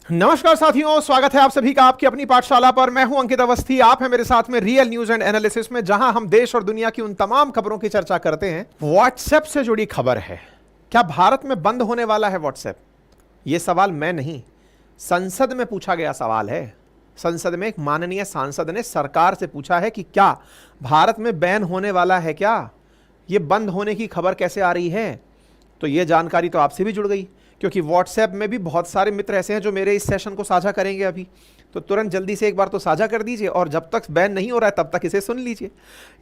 नमस्कार साथियों, स्वागत है आप सभी का आपकी अपनी पाठशाला पर। मैं हूं अंकित अवस्थी। आप हैं मेरे साथ में रियल न्यूज एंड एनालिसिस में, जहां हम देश और दुनिया की उन तमाम खबरों की चर्चा करते हैं। व्हाट्सएप से जुड़ी खबर है। क्या भारत में बंद होने वाला है व्हाट्सएप? यह सवाल मैं नहीं, संसद में पूछा गया सवाल है। संसद में एक माननीय सांसद ने सरकार से पूछा है कि क्या भारत में बैन होने वाला है, क्या यह बंद होने की खबर कैसे आ रही है। तो यह जानकारी तो आपसे भी जुड़ गई, क्योंकि व्हाट्सएप में भी बहुत सारे मित्र ऐसे हैं जो मेरे इस सेशन को साझा करेंगे अभी। तो तुरंत जल्दी से एक बार तो साझा कर दीजिए, और जब तक बैन नहीं हो रहा है तब तक इसे सुन लीजिए।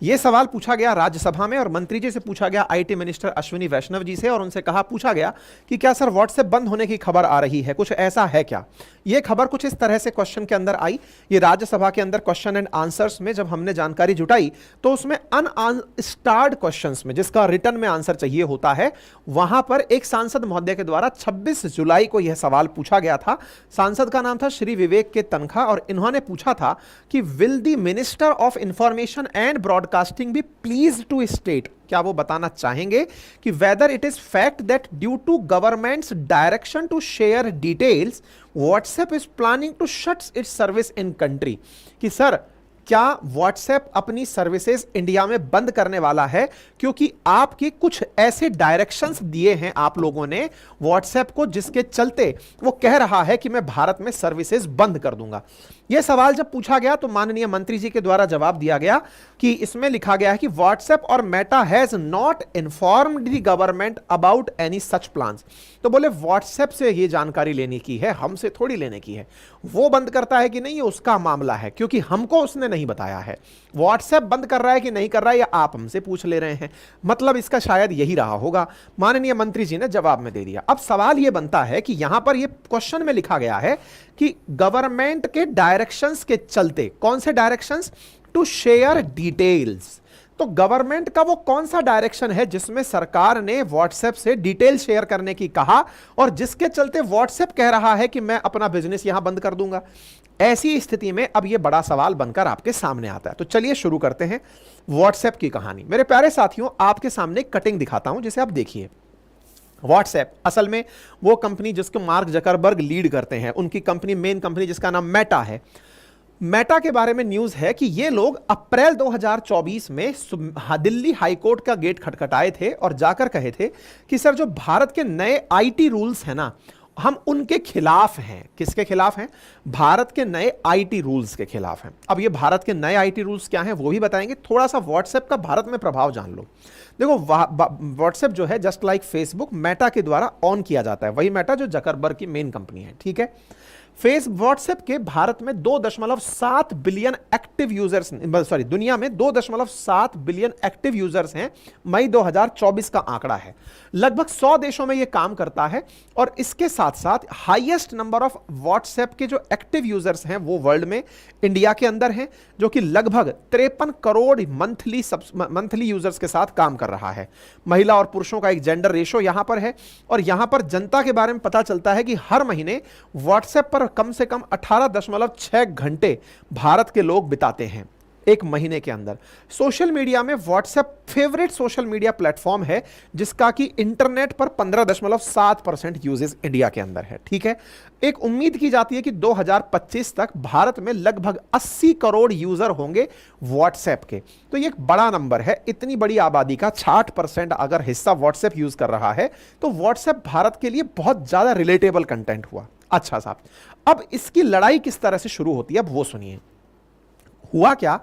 यह सवाल पूछा गया राज्यसभा में, और मंत्री जी से पूछा गया, आईटी मिनिस्टर अश्विनी वैष्णव जी से, और उनसे पूछा गया कि क्या सर व्हाट्सएप बंद होने की खबर आ रही है, कुछ ऐसा है क्या। यह खबर कुछ इस तरह से क्वेश्चन के अंदर आई। ये राज्यसभा के अंदर क्वेश्चन एंड आंसर्स में जब हमने जानकारी जुटाई तो उसमें अनआंसर्ड क्वेश्चंस में, जिसका रिटर्न में आंसर चाहिए होता है, वहां पर एक सांसद महोदय के द्वारा 26 जुलाई को यह सवाल पूछा गया था। सांसद का नाम था श्री विवेक के तनखा, और इन्होंने पूछा था कि will the minister of information and broadcasting be please to state, क्या वो बताना चाहेंगे कि whether it is fact that due to government's direction to share details WhatsApp is planning to shut its service in country, कि sir क्या WhatsApp अपनी services India में बंद करने वाला है, क्योंकि आपके कुछ ऐसे डायरेक्शंस दिए हैं आप लोगों ने व्हाट्सएप को, जिसके चलते वो कह रहा है कि मैं भारत में सर्विसेज बंद कर दूंगा। यह सवाल जब पूछा गया तो माननीय मंत्री जी के द्वारा जवाब दिया गया कि इसमें लिखा गया है कि व्हाट्सएप और Meta has not informed the government about any such plans. तो बोले व्हाट्सएप से यह जानकारी लेने की है, हमसे थोड़ी लेने की है। वो बंद करता है कि नहीं, ये उसका मामला है, क्योंकि हमको उसने नहीं बताया है। व्हाट्सएप बंद कर रहा है कि नहीं कर रहा है, या आप हमसे पूछ ले रहे हैं, मतलब इसका शायद यही रहा होगा। माननीय मंत्री जी ने जवाब में दे दिया। अब सवाल यह बनता है कि यहां पर यह क्वेश्चन में लिखा गया है कि गवर्नमेंट के डायरेक्शंस के चलते, कौन से डायरेक्शंस? To share details. तो गवर्नमेंट का वो कौन सा डायरेक्शन है जिसमें सरकार ने व्हाट्सएप से डिटेल शेयर करने की कहा, और जिसके चलते व्हाट्सएप कह रहा है कि मैं अपना बिजनेस यहां बंद कर दूंगा। ऐसी स्थिति में अब यह बड़ा सवाल बनकर आपके सामने आता है। तो चलिए शुरू करते हैं व्हाट्सएप की कहानी। मेरे प्यारे साथियों, आपके सामने कटिंग दिखाता हूं, जिसे आप देखिए। व्हाट्सएप असल में वो कंपनी जिसको मार्क जकरबर्ग लीड करते हैं, उनकी कंपनी, मेन कंपनी जिसका नाम मेटा है। मेटा के बारे में न्यूज है कि ये लोग अप्रैल 2024 में दिल्ली हाईकोर्ट का गेट खटखटाए थे और जाकर कहे थे कि सर जो भारत के नए आईटी रूल्स हैं ना, हम उनके खिलाफ हैं। किसके खिलाफ हैं? भारत के नए आईटी रूल्स के खिलाफ हैं। अब ये भारत के नए आईटी रूल्स क्या हैं वो भी बताएंगे। थोड़ा सा व्हाट्सएप का भारत में प्रभाव जान लो। देखो, व्हाट्सएप जो है जस्ट लाइक फेसबुक मेटा के द्वारा ऑन किया जाता है, वही मेटा जो जकरबर्ग की मेन कंपनी है, ठीक है। व्हाट्सएप के भारत में 2.7 बिलियन एक्टिव यूजर्स, सॉरी दुनिया में 2.7 बिलियन एक्टिव यूजर्स हैं। मई 2024 का आंकड़ा है। लगभग 100 देशों में यह काम करता है, और इसके साथ साथ हाईएस्ट नंबर ऑफ व्हाट्सएप के जो एक्टिव यूजर्स हैं वो वर्ल्ड में इंडिया के अंदर हैं, जो कि लगभग 53 करोड़ मंथली यूजर्स के साथ काम कर रहा है। महिला और पुरुषों का एक जेंडर रेशो यहां पर है, और यहां पर जनता के बारे में पता चलता है कि हर महीने व्हाट्सएप पर कम से कम 18.6 घंटे भारत के लोग बिताते हैं एक महीने के अंदर। सोशल मीडिया में WhatsApp favourite social media platform है, जिसका कि इंटरनेट पर 15.7% यूजेस इंडिया के अंदर है, ठीक है। एक उम्मीद की जाती है कि 2025 तक भारत में लगभग 80 करोड़ यूजर होंगे व्हाट्सएप के। तो ये एक बड़ा नंबर है। इतनी बड़ी आबादी का 60% अगर हिस्सा व्हाट्सएप यूज कर रहा है, तो व्हाट्सएप भारत के लिए बहुत ज्यादा रिलेटेबल कंटेंट हुआ। अच्छा साहब, अब इसकी लड़ाई किस तरह से शुरू होती है, अब वो सुनिए। हुआ क्या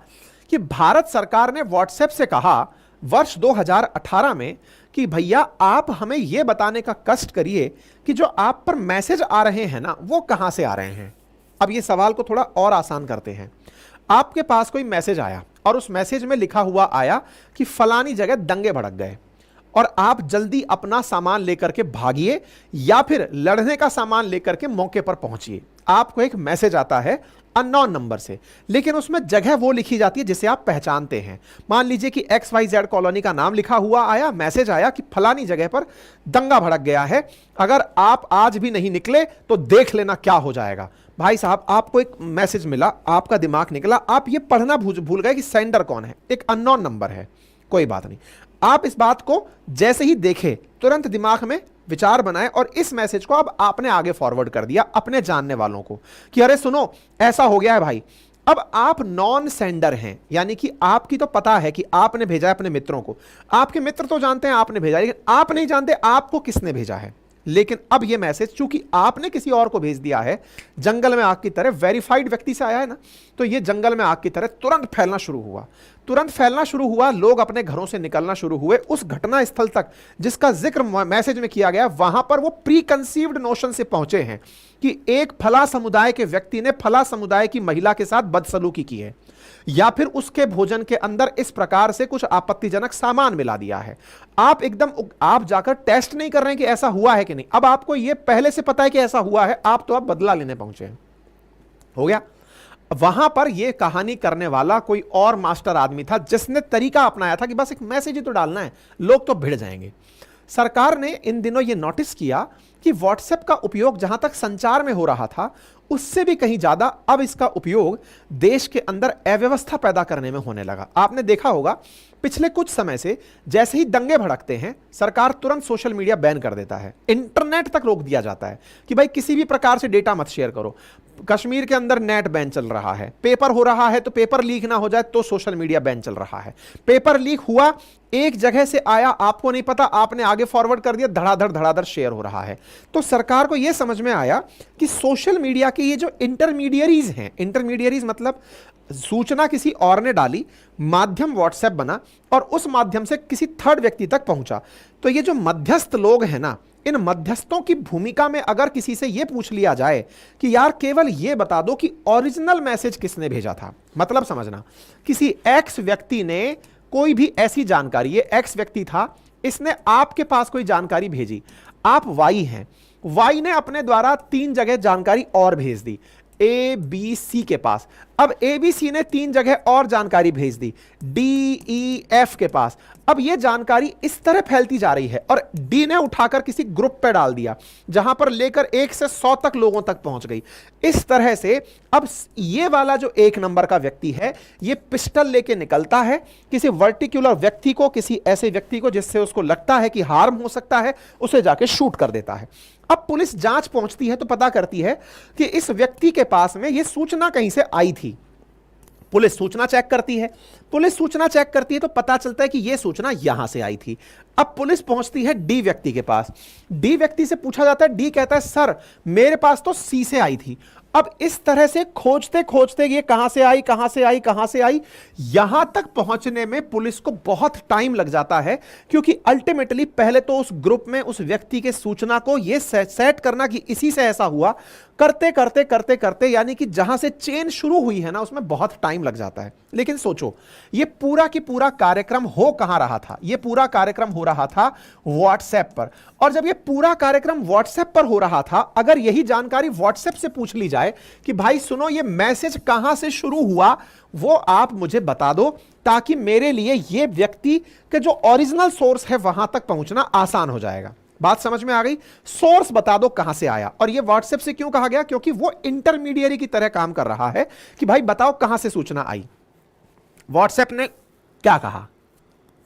कि भारत सरकार ने व्हाट्सएप से कहा वर्ष 2018 में कि भैया आप हमें यह बताने का कष्ट करिए कि जो आप पर मैसेज आ रहे हैं ना, वो कहां से आ रहे हैं। अब ये सवाल को थोड़ा और आसान करते हैं। आपके पास कोई मैसेज आया, और उस मैसेज में लिखा हुआ आया कि फलानी जगह दंगे भड़क गए, और आप जल्दी अपना सामान लेकर के भागिए, या फिर लड़ने का सामान लेकर के मौके पर पहुंचिए। आपको एक मैसेज आता है अननोन नंबर से, लेकिन उसमें जगह वो लिखी जाती है जिसे आप पहचानते हैं। मान लीजिए कि XYZ कॉलोनी का नाम लिखा हुआ आया, मैसेज आया कि फलानी जगह पर दंगा भड़क गया है, अगर आप आज भी नहीं निकले तो देख लेना क्या हो जाएगा। भाई साहब, आपको एक मैसेज मिला, आपका दिमाग निकला, आप ये पढ़ना भूल गए कि सेंडर कौन है, एक अननोन नंबर है। कोई बात नहीं, आप इस बात को जैसे ही देखे तुरंत दिमाग में विचार बनाए और इस मैसेज को अब आपने आगे फॉरवर्ड कर दिया अपने जानने वालों को कि अरे सुनो ऐसा हो गया है भाई। अब आप नॉन सेंडर हैं, यानी कि आपकी तो पता है कि आपने भेजा है अपने मित्रों को, आपके मित्र तो जानते हैं आपने भेजा है, लेकिन आप नहीं जानते आपको किसने भेजा है। लेकिन अब यह मैसेज चूंकि आपने किसी और को भेज दिया है, जंगल में आग की तरह, वेरीफाइड व्यक्ति से आया है ना, तो यह जंगल में आग की तरह तुरंत फैलना शुरू हुआ, तुरंत फैलना शुरू हुआ। लोग अपने घरों से निकलना शुरू हुए। उस घटना स्थल तक जिसका जिक्र मैसेज में किया गया, वहां पर वो प्री कंसीव्ड नोशन से पहुंचे हैं कि एक फला समुदाय के व्यक्ति ने फला समुदाय की महिला के साथ बदसलूकी की है, या फिर उसके भोजन के अंदर इस प्रकार से कुछ आपत्तिजनक सामान मिला दिया है। आप जाकर टेस्ट नहीं कर रहे हैं कि ऐसा हुआ है कि नहीं, अब आपको यह पहले से पता है कि ऐसा हुआ है, आप तो अब बदला लेने पहुंचे हैं। हो गया। वहां पर यह कहानी करने वाला कोई और मास्टर आदमी था जिसने तरीका अपनाया था कि बस एक मैसेज ही तो डालना है, लोग तो भिड़ जाएंगे। सरकार ने इन दिनों यह नोटिस किया कि व्हाट्सएप का उपयोग जहां तक संचार में हो रहा था, उससे भी कहीं ज्यादा अब इसका उपयोग देश के अंदर अव्यवस्था पैदा करने में होने लगा। आपने देखा होगा पिछले कुछ समय से जैसे ही दंगे भड़कते हैं, सरकार तुरंत सोशल मीडिया बैन कर देता है, इंटरनेट तक रोक दिया जाता है कि भाई किसी भी प्रकार से डेटा मत शेयर करो। कश्मीर के अंदर नेट बैन चल रहा है, पेपर हो रहा है तो पेपर लीक ना हो जाए तो सोशल मीडिया बैन चल रहा है। पेपर लीक हुआ, एक जगह से आया, आपको नहीं पता, आपने आगे फॉरवर्ड कर दिया, धड़ाधड़ धड़ाधड़ शेयर हो रहा है। तो सरकार को यह समझ में आया कि सोशल मीडिया के ये जो इंटरमीडियरीज हैं, इंटरमीडियरीज मतलब सूचना किसी और ने डाली, माध्यम व्हाट्सएप बना और उस माध्यम से किसी थर्ड व्यक्ति तक पहुंचा। तो ये जो मध्यस्थ लोग हैं ना, इन मध्यस्थों की भूमिका में अगर किसी से यह पूछ लिया जाए कि यार केवल यह बता दो कि ओरिजिनल मैसेज किसने भेजा था, मतलब समझना, किसी एक्स व्यक्ति ने कोई भी ऐसी जानकारी, ये एक्स व्यक्ति था, इसने आपके पास कोई जानकारी भेजी, आप वाई हैं, वाई ने अपने द्वारा 3 जगह जानकारी और भेज दी ए बी सी के पास। अब ए बी सी ने 3 जगह और जानकारी भेज दी डी ई एफ के पास। अब यह जानकारी इस तरह फैलती जा रही है और डी ने उठाकर किसी ग्रुप पे डाल दिया जहां पर लेकर 1 से 100 तक लोगों तक पहुंच गई। इस तरह से अब ये वाला जो 1 नंबर का व्यक्ति है, ये पिस्टल लेके निकलता है, किसी वर्टिकुलर व्यक्ति को, किसी ऐसे व्यक्ति को जिससे उसको लगता है कि हार्म हो सकता है, उसे जाके शूट कर देता है। अब पुलिस जांच पहुंचती है तो पता करती है कि इस व्यक्ति के पास में यह सूचना कहीं से आई थी। पुलिस सूचना चेक करती है, पुलिस सूचना चेक करती है तो पता चलता है कि यह सूचना यहां से आई थी। अब पुलिस पहुंचती है डी व्यक्ति के पास, डी व्यक्ति से पूछा जाता है, डी कहता है सर मेरे पास तो सी से आई थी। अब इस तरह से खोजते खोजते ये कहां से आई, कहां से आई, कहां से आई, यहां तक पहुंचने में पुलिस को बहुत टाइम लग जाता है, क्योंकि अल्टीमेटली पहले तो उस ग्रुप में उस व्यक्ति के सूचना को ये सेट करना कि इसी से ऐसा हुआ, करते करते करते करते यानी कि जहां से चेन शुरू हुई है ना, उसमें बहुत टाइम लग जाता है। लेकिन सोचो ये पूरा की पूरा कार्यक्रम हो कहां रहा था, ये पूरा कार्यक्रम हो रहा था व्हाट्सएप पर। और जब ये पूरा कार्यक्रम व्हाट्सएप पर हो रहा था, अगर यही जानकारी व्हाट्सएप से पूछ ली जाए कि भाई सुनो ये मैसेज कहां से शुरू हुआ, वो आप मुझे बता दो, ताकि मेरे लिए ये व्यक्ति के जो ओरिजिनल सोर्स है वहां तक पहुंचना आसान हो जाएगा। बात समझ में आ गई? सोर्स बता दो कहां से आया। और ये व्हाट्सएप से क्यों कहा गया? क्योंकि वो इंटरमीडियरी की तरह काम कर रहा है कि भाई बताओ कहां से सूचना आई। व्हाट्सएप ने क्या कहा?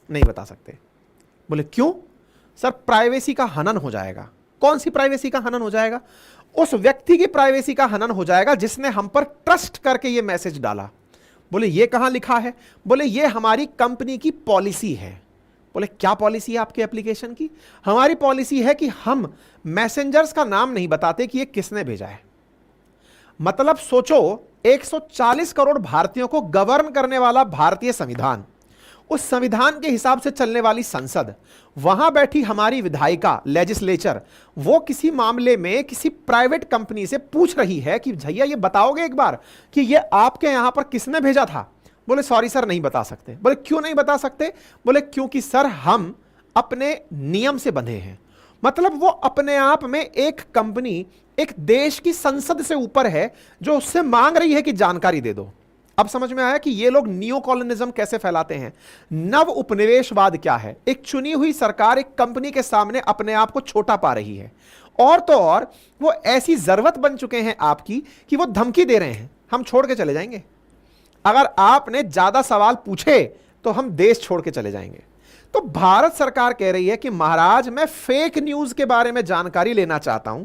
नहीं बता सकते। बोले क्यों? सर प्राइवेसी का हनन हो जाएगा। कौन सी प्राइवेसी का हनन हो जाएगा? उस व्यक्ति की प्राइवेसी का हनन हो जाएगा जिसने हम पर ट्रस्ट करके ये मैसेज डाला। बोले ये कहां लिखा है? बोले ये हमारी कंपनी की पॉलिसी है। बोले क्या पॉलिसी है आपके एप्लीकेशन की? हमारी पॉलिसी है कि हम मैसेंजर्स का नाम नहीं बताते कि ये किसने भेजा है। मतलब सोचो 140 करोड़ भारतीयों को गवर्न करने वाला भारतीय संविधान, उस संविधान के हिसाब से चलने वाली संसद, वहां बैठी हमारी विधायिका लेजिस्लेचर, वो किसी मामले में किसी प्राइवेट कंपनी से पूछ रही है कि भैया ये बताओगे एक बार कि ये आपके यहां पर किसने भेजा था? बोले सॉरी सर नहीं बता सकते। बोले क्यों नहीं बता सकते? बोले क्योंकि सर हम अपने नियम से बंधे हैं। मतलब वो अपने आप में एक कंपनी एक देश की संसद से ऊपर है जो उससे मांग रही है कि जानकारी दे दो। अब समझ में आया कि ये लोग नियो कॉलोनिज्म कैसे फैलाते हैं, नव उपनिवेशवाद क्या है। एक चुनी हुई सरकार एक कंपनी के सामने अपने आप को छोटा पा रही है, और तो और वो ऐसी जरूरत बन चुके हैं आपकी कि वो धमकी दे रहे हैं हम छोड़ के चले जाएंगे, अगर आपने ज्यादा सवाल पूछे तो हम देश छोड़ के चले जाएंगे। तो भारत सरकार कह रही है कि महाराज मैं फेक न्यूज के बारे में जानकारी लेना चाहता हूं,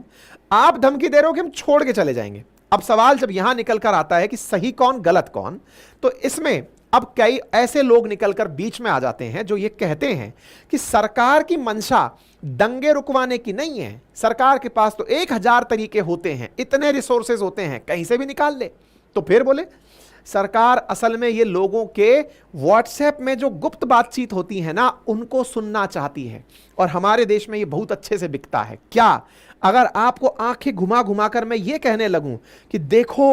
आप धमकी दे रहे हो कि हम छोड़ के चले जाएंगे। अब सवाल जब यहां निकल कर आता है कि सही कौन गलत कौन, तो इसमें अब कई ऐसे लोग निकलकर बीच में आ जाते हैं जो ये कहते हैं कि सरकार की मंशा दंगे रुकवाने की नहीं है, सरकार के पास तो 1000 तरीके होते हैं, इतने रिसोर्सेज होते हैं, कहीं से भी निकाल ले। तो फिर बोले सरकार असल में ये लोगों के व्हाट्सएप में जो गुप्त बातचीत होती है ना, उनको सुनना चाहती है, और हमारे देश में ये बहुत अच्छे से बिकता है। क्या अगर आपको आंखें घुमा घुमा कर मैं ये कहने लगूं कि देखो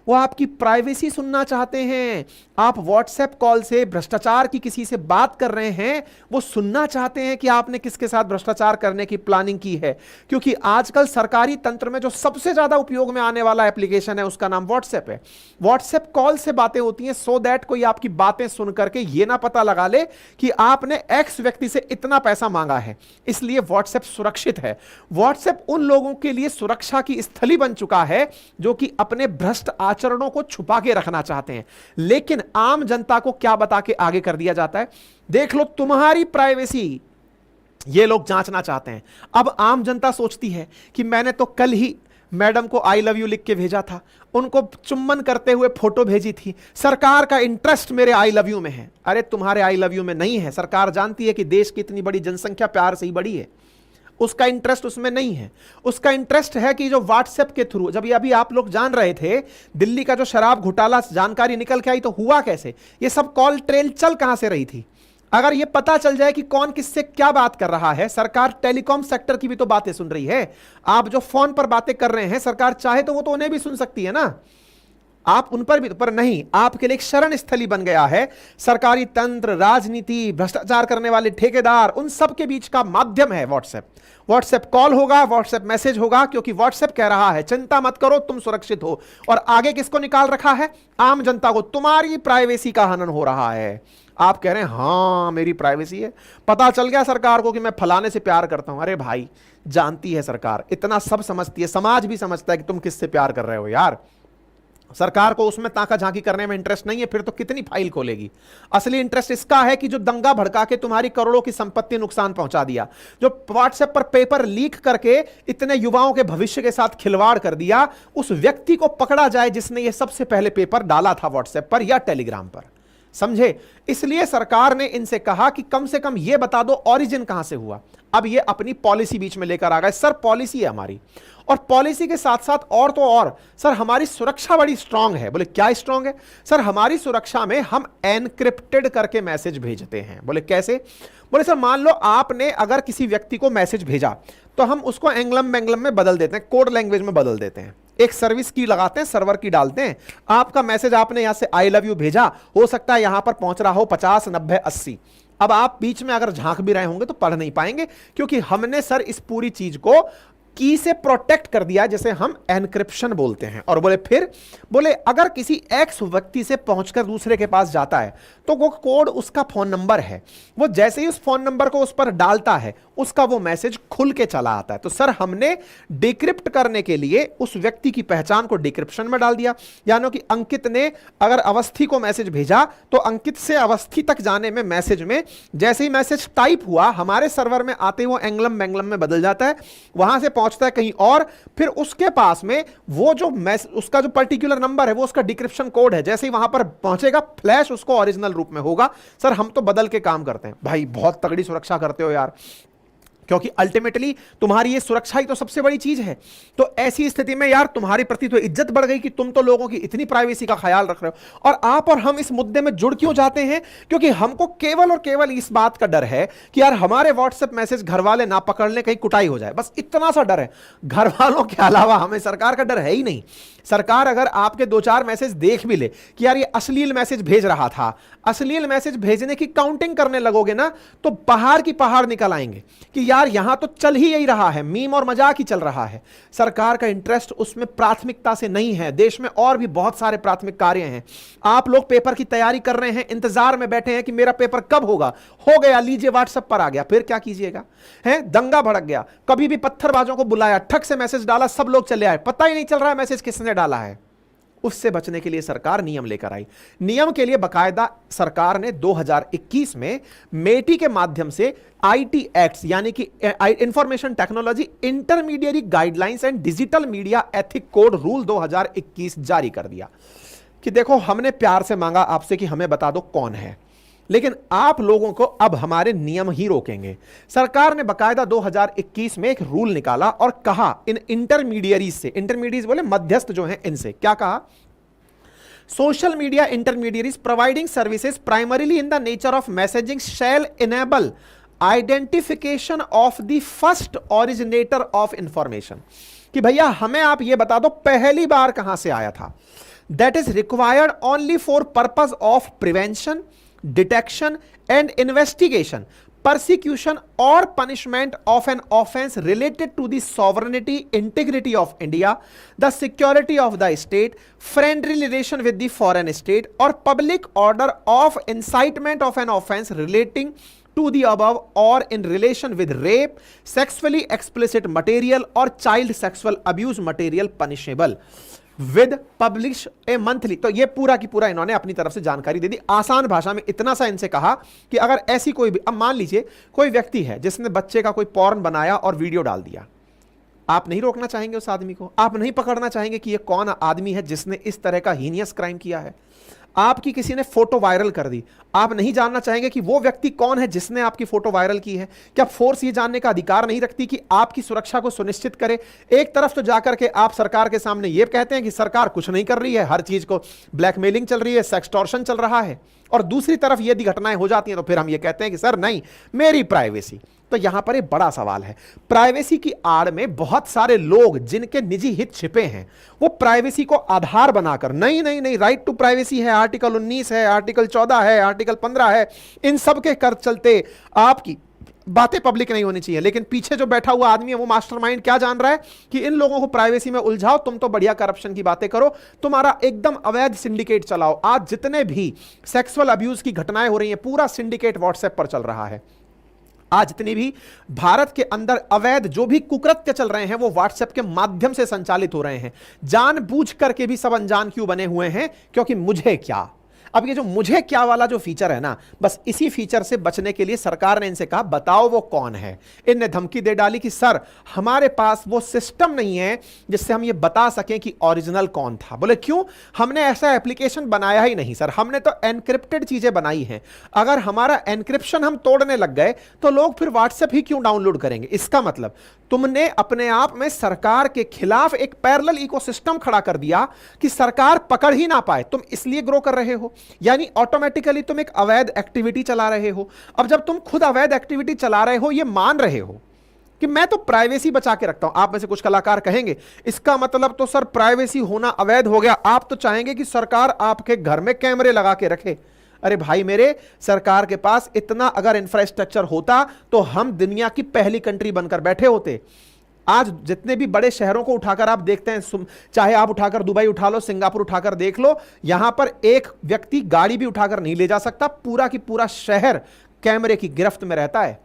वो आपकी प्राइवेसी सुनना चाहते हैं, आप व्हाट्सएप कॉल से भ्रष्टाचार की किसी से बात कर रहे हैं, वो सुनना चाहते हैं कि आपने किसके साथ भ्रष्टाचार करने की प्लानिंग की है, क्योंकि आजकल सरकारी तंत्र में जो सबसे ज्यादा उपयोग में आने वाला एप्लीकेशन है उसका नाम व्हाट्सएप है। व्हाट्सएप कॉल से बातें होती हैं सो दैट कोई आपकी बातें सुन करके ये ना पता लगा ले कि आपने एक्स व्यक्ति से इतना पैसा मांगा है, इसलिए व्हाट्सएप सुरक्षित है। व्हाट्सएप उन लोगों के लिए सुरक्षा की स्थली बन चुका है जो कि अपने भ्रष्ट आचरणों को छुपा के रखना चाहते हैं, लेकिन आम जनता को क्या बता के आगे कर दिया जाता है, देख लो तुम्हारी प्राइवेसी ये लोग जांचना चाहते हैं। अब आम जनता सोचती है कि मैंने तो कल ही मैडम को आई लव यू लिख के भेजा था, उनको चुम्बन करते हुए फोटो भेजी थी, सरकार का इंटरेस्ट मेरे आई लव यू में है। अरे तुम्हारे आई लव यू में नहीं है, सरकार जानती है कि देश की इतनी बड़ी जनसंख्या प्यार से ही बड़ी है, उसका इंटरेस्ट उसमें नहीं है। उसका इंटरेस्ट है कि जो व्हाट्सएप के थ्रू, जब अभी आप लोग जान रहे थे दिल्ली का जो शराब घोटाला जानकारी निकल के आई, तो हुआ कैसे, ये सब कॉल ट्रेल चल कहां से रही थी। अगर ये पता चल जाए कि कौन किससे क्या बात कर रहा है, सरकार टेलीकॉम सेक्टर की भी तो बातें सुन रही है, आप जो फोन पर बातें कर रहे हैं सरकार चाहे तो वो तो उन्हें भी सुन सकती है ना, आप उन पर भी, पर नहीं, आपके लिए एक शरण स्थली बन गया है सरकारी तंत्र, राजनीति, भ्रष्टाचार करने वाले ठेकेदार, उन सब के बीच का माध्यम है व्हाट्सएप। व्हाट्सएप कॉल होगा, व्हाट्सएप मैसेज होगा, क्योंकि व्हाट्सएप कह रहा है चिंता मत करो तुम सुरक्षित हो, और आगे किसको निकाल रखा है, आम जनता को, तुम्हारी प्राइवेसी का हनन हो रहा है। आप कह रहे हैं हां मेरी प्राइवेसी है, पता चल गया सरकार को कि मैं फलाने से प्यार करता हूं। अरे भाई जानती है सरकार, इतना सब समझती है, समाज भी समझता है कि तुम किससे प्यार कर रहे हो यार। सरकार को उसमें ताका झांकी करने में इंटरेस्ट नहीं है, फिर तो कितनी फाइल खोलेगी। असली इंटरेस्ट इसका है कि जो दंगा भड़का के तुम्हारी करोड़ों की संपत्ति नुकसान पहुंचा दिया, जो व्हाट्सएप पर पेपर लीक करके इतने युवाओं के भविष्य के साथ खिलवाड़ कर दिया, उस व्यक्ति को पकड़ा जाए जिसने ये सबसे पहले पेपर डाला था व्हाट्सएप पर या टेलीग्राम पर, समझे। इसलिए सरकार ने इनसे कहा कि कम से कम ये बता दो ओरिजिन कहां से हुआ। अब ये अपनी पॉलिसी बीच में लेकर आ गए, सर पॉलिसी है हमारी, और पॉलिसी के साथ साथ और तो और सर हमारी सुरक्षा बड़ी स्ट्रांग है। बोले क्या स्ट्रांग है सर, हमारी सुरक्षा में हम एनक्रिप्टेड करके मैसेज भेजते हैं। बोले कैसे, बोले सर मान लो आपने अगर किसी व्यक्ति को मैसेज भेजा तो हम उसको एंग्लम बेंग्लम में बदल देते हैं, कोड लैंग्वेज में बदल देते हैं, एक सर्विस की लगाते हैं, सर्वर की डालते हैं, आपका मैसेज आपने यहां से आई लव यू भेजा, हो सकता है यहां पर पहुंच रहा हो 50, 90, 80। अब आप बीच में अगर झांक भी रहे होंगे तो पढ़ नहीं पाएंगे, क्योंकि हमने सर इस पूरी चीज को की से प्रोटेक्ट कर दिया, जैसे हम एनक्रिप्शन बोलते हैं। और बोले फिर, बोले अगर किसी एक्स व्यक्ति से पहुंचकर दूसरे के पास जाता है तो वो कोड उसका फोन नंबर है, वो जैसे ही उस फोन नंबर को उस पर डालता है उसका वो मैसेज खुल के चला आता है। तो सर हमने डिक्रिप्ट करने के लिए उस व्यक्ति की पहचान को डिक्रिप्शन में डाल दिया, यानी कि अंकित ने अगर अवस्थी को मैसेज भेजा तो अंकित से अवस्थी तक जाने में मैसेज में जैसे ही मैसेज टाइप हुआ हमारे सर्वर में आते वो एंग्लम बेंग्लम में बदल जाता है, वहां से पहुंचता है कहीं और, फिर उसके पास में वो जो उसका जो पर्टिकुलर नंबर है वो उसका डिक्रिप्शन कोड है, जैसे ही वहां पर पहुंचेगा फ्लैश उसको ओरिजिनल रूप में होगा। सर हम तो बदल के काम करते हैं। भाई बहुत तगड़ी सुरक्षा करते हो यार, क्योंकि अल्टीमेटली तुम्हारी ये सुरक्षा ही तो सबसे बड़ी चीज है। तो ऐसी स्थिति में यार तुम्हारी प्रति तो इज्जत बढ़ गई कि तुम तो लोगों की इतनी प्राइवेसी का ख्याल रख रहे हो। और आप और हम इस मुद्दे में जुड़ क्यों जाते हैं, क्योंकि हमको केवल और केवल इस बात का डर है कि यार हमारे व्हाट्सएप मैसेज घर वाले ना पकड़ लें, कहीं कुटाई हो जाए, बस इतना सा डर है। घर वालों के अलावा हमें सरकार का डर है ही नहीं। सरकार अगर आपके 2-4 मैसेज देख भी ले कि यार ये अश्लील मैसेज भेज रहा था, अश्लील मैसेज भेजने की काउंटिंग करने लगोगे ना तो पहाड़ की पहाड़ निकल आएंगे कि यार यहां तो चल ही यही रहा है, मीम और मजाक ही चल रहा है। सरकार का इंटरेस्ट उसमें प्राथमिकता से नहीं है। देश में और भी बहुत सारे प्राथमिक कार्य हैं। आप लोग पेपर की तैयारी कर रहे हैं, इंतजार में बैठे हैं कि मेरा पेपर कब होगा, हो गया, लीजिए व्हाट्सएप पर आ गया, फिर क्या कीजिएगा, है दंगा भड़क गया, कभी भी पत्थरबाजों को बुलाया, ठग से मैसेज डाला, सब लोग चले आए, पता ही नहीं चल रहा है मैसेज किसने डाला है। उससे बचने के लिए सरकार नियम लेकर आई। नियम के लिए बकायदा सरकार ने 2021 में मेटी के माध्यम से आईटी एक्ट्स यानी कि information technology intermediate guidelines and digital media ethic code rule 2021 जारी कर दिया कि देखो हमने प्यार से मांगा आपसे कि हमें बता दो कौन है, लेकिन आप लोगों को अब हमारे नियम ही रोकेंगे। सरकार ने बकायदा 2021 में एक रूल निकाला और कहा इन इंटरमीडियरीज से, इंटरमीडियरीज बोले मध्यस्थ जो हैं, इनसे क्या कहा, social media intermediaries providing services primarily in the nature of messaging shall enable identification of the first originator of information, कि भैया हमें आप ये बता दो पहली बार कहां से आया था। That is required only for purpose of prevention, detection and investigation, persecution or punishment of an offense related to the sovereignty, integrity of India, the security of the state, friendly relation with the foreign state, or public order of incitement of an offense relating to the above or in relation with rape, sexually explicit material or child sexual abuse material punishable with publish A monthly. तो ये पूरा की पूरा इन्होंने अपनी तरफ से जानकारी दे दी, आसान भाषा में इतना सा इनसे कहा कि अगर ऐसी कोई भी, अब मान लीजिए कोई व्यक्ति है जिसने बच्चे का कोई पॉर्न बनाया और वीडियो डाल दिया, आप नहीं रोकना चाहेंगे उस आदमी को, आप नहीं पकड़ना चाहेंगे कि ये कौन आदमी है जिसने इस तरह का हीनियस क्राइम किया है। आपकी किसी ने फोटो वायरल कर दी, आप नहीं जानना चाहेंगे कि वो व्यक्ति कौन है जिसने आपकी फोटो वायरल की है। क्या फोर्स ये जानने का अधिकार नहीं रखती कि आपकी सुरक्षा को सुनिश्चित करे? एक तरफ तो जाकर के आप सरकार के सामने ये कहते हैं कि सरकार कुछ नहीं कर रही है, हर चीज को ब्लैकमेलिंग चल रही है, सेक्सटॉर्शन चल रहा है, और दूसरी तरफ यदि घटनाएं हो जाती हैं तो फिर हम ये कहते हैं कि सर नहीं, मेरी प्राइवेसी। तो यहां पर एक बड़ा सवाल है, प्राइवेसी की आड़ में बहुत सारे लोग जिनके निजी हित छिपे हैं, वो प्राइवेसी को आधार बनाकर नहीं नहीं नहीं राइट टू प्राइवेसी है, आर्टिकल 19 है, आर्टिकल 14 है, आर्टिकल 15 है, इन सब के कर चलते आपकी बातें पब्लिक नहीं होनी चाहिए। लेकिन पीछे जो बैठा हुआ आदमी है वो मास्टरमाइंड क्या जान रहा है कि इन लोगों को प्राइवेसी में उलझाओ, तुम तो बढ़िया करप्शन की बातें करो, तुम्हारा एकदम अवैध सिंडिकेट चलाओ। आज जितने भी सेक्सुअल अब्यूज की घटनाएं हो रही हैं, पूरा सिंडिकेट व्हाट्सएप पर चल रहा है। आज जितनी भी भारत के अंदर अवैध जो भी कुकृत्य चल रहे हैं वो व्हाट्सएप के माध्यम से संचालित हो रहे हैं। जानबूझ करके भी सब अनजान क्यों बने हुए हैं? क्योंकि मुझे क्या, अब ये जो मुझे क्या वाला जो फीचर है ना, बस इसी फीचर से बचने के लिए सरकार ने इनसे कहा बताओ वो कौन है। इनने धमकी दे डाली कि सर हमारे पास वो सिस्टम नहीं है जिससे हम ये बता सकें कि ओरिजिनल कौन था। बोले क्यों? हमने ऐसा एप्लीकेशन बनाया ही नहीं सर, हमने तो एनक्रिप्टेड चीजें बनाई हैं। अगर हमारा एनक्रिप्शन हम तोड़ने लग गए तो लोग फिर व्हाट्सएप ही क्यों डाउनलोड करेंगे? इसका मतलब तुमने अपने आप में सरकार के खिलाफ एक पैरेलल इकोसिस्टम खड़ा कर दिया कि सरकार पकड़ ही ना पाए, तुम इसलिए ग्रो कर रहे हो, यानी ऑटोमेटिकली तुम एक अवैध एक्टिविटी चला रहे हो। अब जब तुम खुद अवैध एक्टिविटी चला रहे हो, ये मान रहे हो कि मैं तो प्राइवेसी बचा के रखता हूं, आप में से कुछ कलाकार कहेंगे इसका मतलब तो सर प्राइवेसी होना अवैध हो गया, आप तो चाहेंगे कि सरकार आपके घर में कैमरे लगा के रखे। अरे भाई मेरे, सरकार के पास इतना अगर इंफ्रास्ट्रक्चर होता तो हम दुनिया की पहली कंट्री बनकर बैठे होते। आज जितने भी बड़े शहरों को उठाकर आप देखते हैं, चाहे आप उठाकर दुबई उठा लो, सिंगापुर उठाकर देख लो, यहां पर एक व्यक्ति गाड़ी भी उठाकर नहीं ले जा सकता, पूरा की पूरा शहर कैमरे की गिरफ्त में रहता है।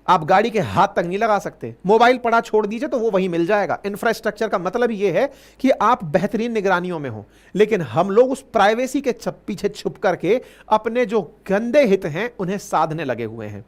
आप गाड़ी के हाथ तक नहीं लगा सकते, मोबाइल पड़ा छोड़ दीजिए तो वो वहीं मिल जाएगा। इंफ्रास्ट्रक्चर का मतलब ये है कि आप बेहतरीन निगरानियों में हो, लेकिन हम लोग उस प्राइवेसी के पीछे छुप करके अपने जो गंदे हित हैं उन्हें साधने लगे हुए हैं।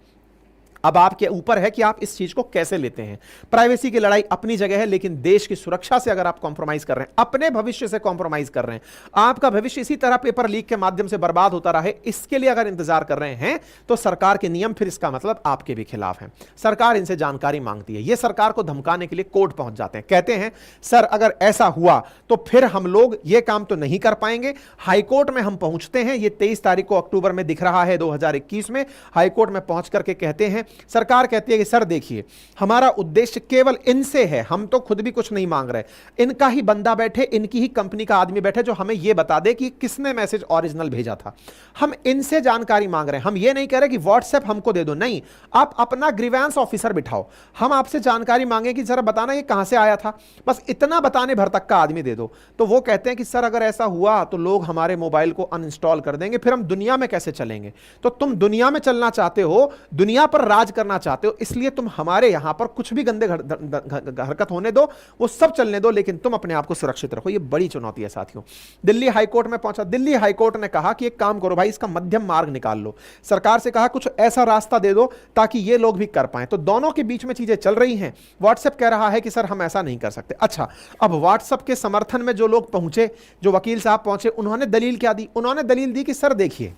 अब आपके ऊपर है कि आप इस चीज को कैसे लेते हैं। प्राइवेसी की लड़ाई अपनी जगह है, लेकिन देश की सुरक्षा से अगर आप कॉम्प्रोमाइज कर रहे हैं, अपने भविष्य से कॉम्प्रोमाइज कर रहे हैं, आपका भविष्य इसी तरह पेपर लीक के माध्यम से बर्बाद होता रहे, इसके लिए अगर इंतजार कर रहे हैं तो सरकार के नियम फिर इसका मतलब आपके भी खिलाफ हैं। सरकार इनसे जानकारी मांगती है, ये सरकार को धमकाने के लिए कोर्ट पहुंच जाते हैं, कहते हैं सर अगर ऐसा हुआ तो फिर हम लोग ये काम तो नहीं कर पाएंगे। हाईकोर्ट में हम पहुंचते हैं, ये 23 तारीख को अक्टूबर में दिख रहा है 2021 में, हाईकोर्ट में पहुंच करके कहते हैं, सरकार कहती है कि सर देखिए हमारा उद्देश्य केवल इनसे है, हम तो खुद भी कुछ नहीं मांग रहे, इनका ही बंदा बैठे, इनकी ही कंपनी का आदमी बैठे जो हमें यह बता दे कि किसने मैसेज ओरिजिनल भेजा था। हम इनसे जानकारी मांग रहे हैं, हम ये नहीं कह रहे कि व्हाट्सएप हमको दे दो, नहीं, आप अपना ग्रीवेंस ऑफिसर बिठाओ, हम आपसे जानकारी मांगे कि जरा बताना ये कहां से आया था, बस इतना बताने भर तक का आदमी दे दो। तो वो कहते हैं कि सर अगर ऐसा हुआ तो लोग हमारे मोबाइल को अनइंस्टॉल कर देंगे, फिर हम दुनिया में कैसे चलेंगे? तो तुम दुनिया में चलना चाहते हो, दुनिया पर राज करना चाहते हो, इसलिए तुम हमारे यहां पर कुछ भी गंदे हरकत होने दो, वो सब चलने दो, लेकिन तुम अपने आप को सुरक्षित रखो। ये बड़ी चुनौती है साथियों। दिल्ली हाईकोर्ट में पहुंचा। दिल्ली हाईकोर्ट ने कहा कि एक काम करो भाई, इसका मध्यम मार्ग निकाल लो। सरकार से कहा कुछ ऐसा रास्ता दे दो ताकि ये लोग भी कर पाए। तो दोनों के बीच में चीजें चल रही हैं। व्हाट्सएप कह रहा है कि सर हम ऐसा नहीं कर सकते। अच्छा, अब व्हाट्सएप के समर्थन में जो लोग पहुंचे, जो वकील साहब पहुंचे, उन्होंने दलील क्या दी? उन्होंने दलील दी कि सर देखिए,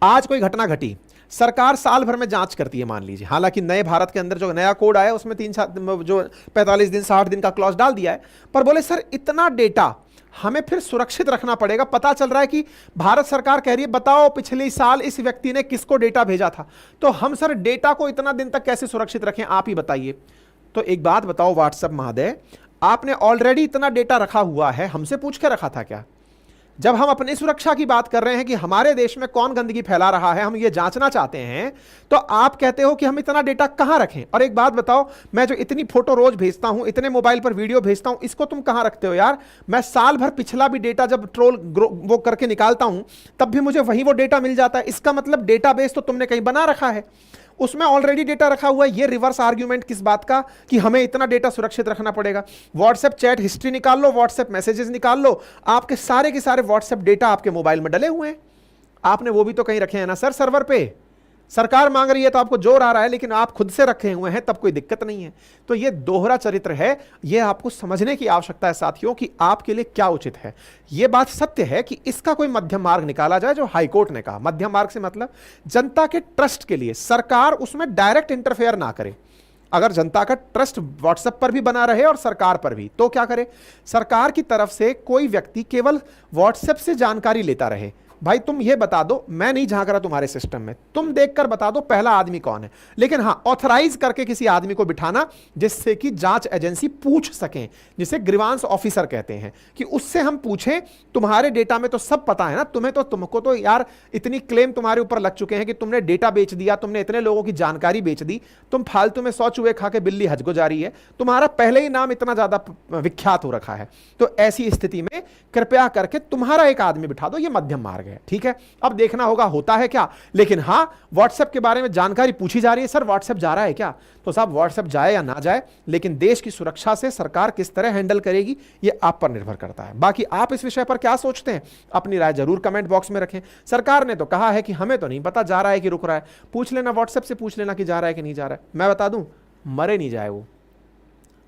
आज कोई घटना घटी, सरकार साल भर में जांच करती है मान लीजिए। हालांकि नए भारत के अंदर जो नया कोड आया उसमें 45 दिन 60 दिन का क्लॉज डाल दिया है, पर बोले सर इतना डेटा हमें फिर सुरक्षित रखना पड़ेगा। पता चल रहा है कि भारत सरकार कह रही है बताओ पिछले साल इस व्यक्ति ने किसको डेटा भेजा था, तो हम सर डेटा को इतना दिन तक कैसे सुरक्षित रखें, आप ही बताइए। तो एक बात बताओ व्हाट्सएप महोदय, आपने ऑलरेडी इतना डेटा रखा हुआ है, हमसे पूछ के रखा था क्या? जब हम अपनी सुरक्षा की बात कर रहे हैं कि हमारे देश में कौन गंदगी फैला रहा है, हम ये जांचना चाहते हैं, तो आप कहते हो कि हम इतना डेटा कहां रखें? और एक बात बताओ, मैं जो इतनी फोटो रोज भेजता हूं, इतने मोबाइल पर वीडियो भेजता हूं, इसको तुम कहां रखते हो यार? मैं साल भर पिछला भी डेटा जब ट्रोल वो करके निकालता हूं, तब भी मुझे वही वो डेटा मिल जाता है। इसका मतलब डेटाबेस तो तुमने कहीं बना रखा है, उसमें ऑलरेडी डेटा रखा हुआ है। ये रिवर्स आर्ग्यूमेंट किस बात का कि हमें इतना डेटा सुरक्षित रखना पड़ेगा? व्हाट्सएप चैट हिस्ट्री निकाल लो, व्हाट्सएप मैसेजेस निकाल लो, आपके सारे के सारे व्हाट्सएप डेटा आपके मोबाइल में डले हुए हैं। आपने वो भी तो कहीं रखे हैं ना सर, सर्वर पे। सरकार मांग रही है तो आपको जोर आ रहा है, लेकिन आप खुद से रखे हुए हैं, तब कोई दिक्कत नहीं है। तो ये दोहरा चरित्र है, ये आपको समझने की आवश्यकता है साथियों कि आपके लिए क्या उचित है। ये बात सत्य है कि इसका कोई मध्यम मार्ग निकाला जाए, जो हाईकोर्ट ने कहा। मध्यम मार्ग से मतलब जनता के ट्रस्ट के लिए सरकार उसमें डायरेक्ट इंटरफेयर ना करे। अगर जनता का ट्रस्ट व्हाट्सएप पर भी बना रहे और सरकार पर भी, तो क्या करे? सरकार की तरफ से कोई व्यक्ति केवल व्हाट्सएप से जानकारी लेता रहे। भाई तुम ये बता दो, मैं नहीं झांक रहा तुम्हारे सिस्टम में, तुम देखकर बता दो पहला आदमी कौन है। लेकिन हाँ, ऑथराइज करके किसी आदमी को बिठाना जिससे कि जांच एजेंसी पूछ सकें, जिसे ग्रीवांस ऑफिसर कहते हैं, कि उससे हम पूछें तुम्हारे डेटा में तो सब पता है ना, तुमको तो यार इतनी क्लेम तुम्हारे ऊपर लग चुके हैं कि तुमने डेटा बेच दिया, तुमने इतने लोगों की जानकारी बेच दी, तुम फालतू में 100 चूहे खा के बिल्ली हज को जा रही है, तुम्हारा पहले ही नाम इतना ज्यादा विख्यात हो रखा है। तो ऐसी स्थिति में कृपया करके तुम्हारा एक आदमी बिठा दो, ये मध्यम मार्ग है। ठीक है, अब देखना होगा होता है क्या। लेकिन हां, व्हाट्सएप के बारे में जानकारी पूछी जा रही है, सर व्हाट्सएप जा रहा है क्या? तो साहब व्हाट्सएप जाए या ना जाए, लेकिन देश की सुरक्षा से सरकार किस तरह हैंडल करेगी ये आप पर निर्भर करता है। बाकी आप इस विषय पर क्या सोचते हैं, अपनी राय जरूर कमेंट बॉक्स में रखें। सरकार ने तो कहा है कि हमें तो नहीं पता जा रहा है कि रुक रहा है। पूछ लेना, व्हाट्सएप से पूछ लेना कि जा रहा है कि नहीं जा रहा है। मैं बता दूं, मरे नहीं जाए वो।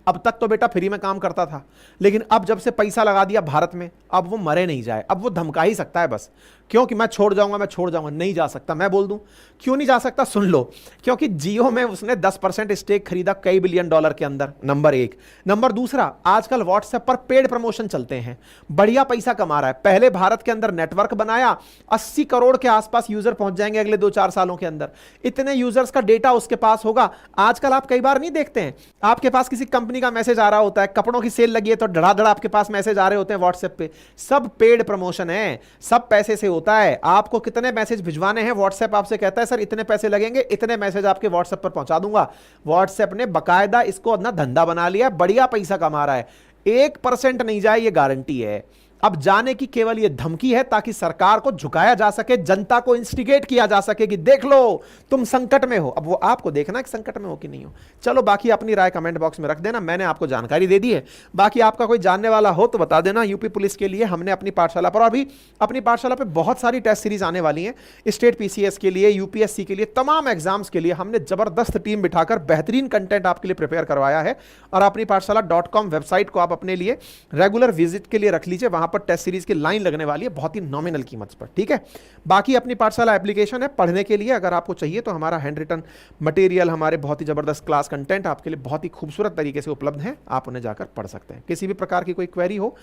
अब तक तो बेटा फ्री में काम करता था, लेकिन अब जब से पैसा लगा दिया भारत में, अब वो मरे नहीं जाए। अब वो धमका ही सकता है बस, क्योंकि मैं छोड़ जाऊंगा, मैं छोड़ जाऊंगा। नहीं जा सकता। मैं बोल दूं क्यों नहीं जा सकता, सुन लो। क्योंकि जियो में उसने 10% स्टेक खरीदा कई बिलियन डॉलर के अंदर, नंबर एक। नंबर दूसरा, आजकल व्हाट्सएप पर पेड प्रमोशन चलते हैं, बढ़िया पैसा कमा रहा है। पहले भारत के अंदर नेटवर्क बनाया, 80 करोड़ के आसपास यूजर पहुंच जाएंगे अगले 2-4 सालों के अंदर। इतने यूजर्स का डेटा उसके पास होगा। आजकल आप कई बार नहीं देखते हैं, आपके पास किसी कंपनी का मैसेज आ रहा होता है, कपड़ों की सेल लगी है तो धड़ाधड़ आपके पास मैसेज आ रहे होते हैं व्हाट्सएप पे। सब पेड प्रमोशन है, सब पैसे से होता है। आपको कितने मैसेज भिजवाने हैं, व्हाट्सएप आपसे कहता है सर इतने पैसे लगेंगे, इतने मैसेज आपके व्हाट्सएप पर पहुंचा दूंगा। व्हाट्सएप ने बकायदा इसको अपना धंधा बना लिया, बढ़िया पैसा कमा रहा है। 1% नहीं जाए ये गारंटी है। अब जाने की केवल यह धमकी है ताकि सरकार को झुकाया जा सके, जनता को इंस्टिगेट किया जा सके कि देख लो तुम संकट में हो। अब वो आपको देखना कि संकट में हो कि नहीं हो। चलो बाकी अपनी राय कमेंट बॉक्स में रख देना, मैंने आपको जानकारी दे दी है। बाकी आपका कोई जानने वाला हो तो बता देना। यूपी पुलिस के लिए हमने अपनी पाठशाला पर, अभी अपनी पाठशाला पर बहुत सारी टेस्ट सीरीज आने वाली हैं। स्टेट पीसीएस के लिए, यूपीएससी के लिए, तमाम एग्जाम्स के लिए हमने जबरदस्त टीम बिठाकर बेहतरीन कंटेंट आपके लिए प्रिपेयर करवाया है। और अपनी पाठशाला.com वेबसाइट को आप अपने लिए रेगुलर विजिट के लिए रख लीजिए, वहां पर टेस्ट सीरीज की लाइन लगने वाली है बहुत ही नॉमिनल कीमत पर। ठीक है, बाकी अपनी पाठशाला एप्लीकेशन है पढ़ने के लिए, अगर आपको चाहिए तो हमारा हैंड रिटन मटेरियल, हमारे बहुत ही जबरदस्त क्लास कंटेंट आपके लिए बहुत ही खूबसूरत तरीके से उपलब्ध है, आप उन्हें जाकर पढ़ सकते हैं। किसी भी प्रकार की कोई क्वेरी हो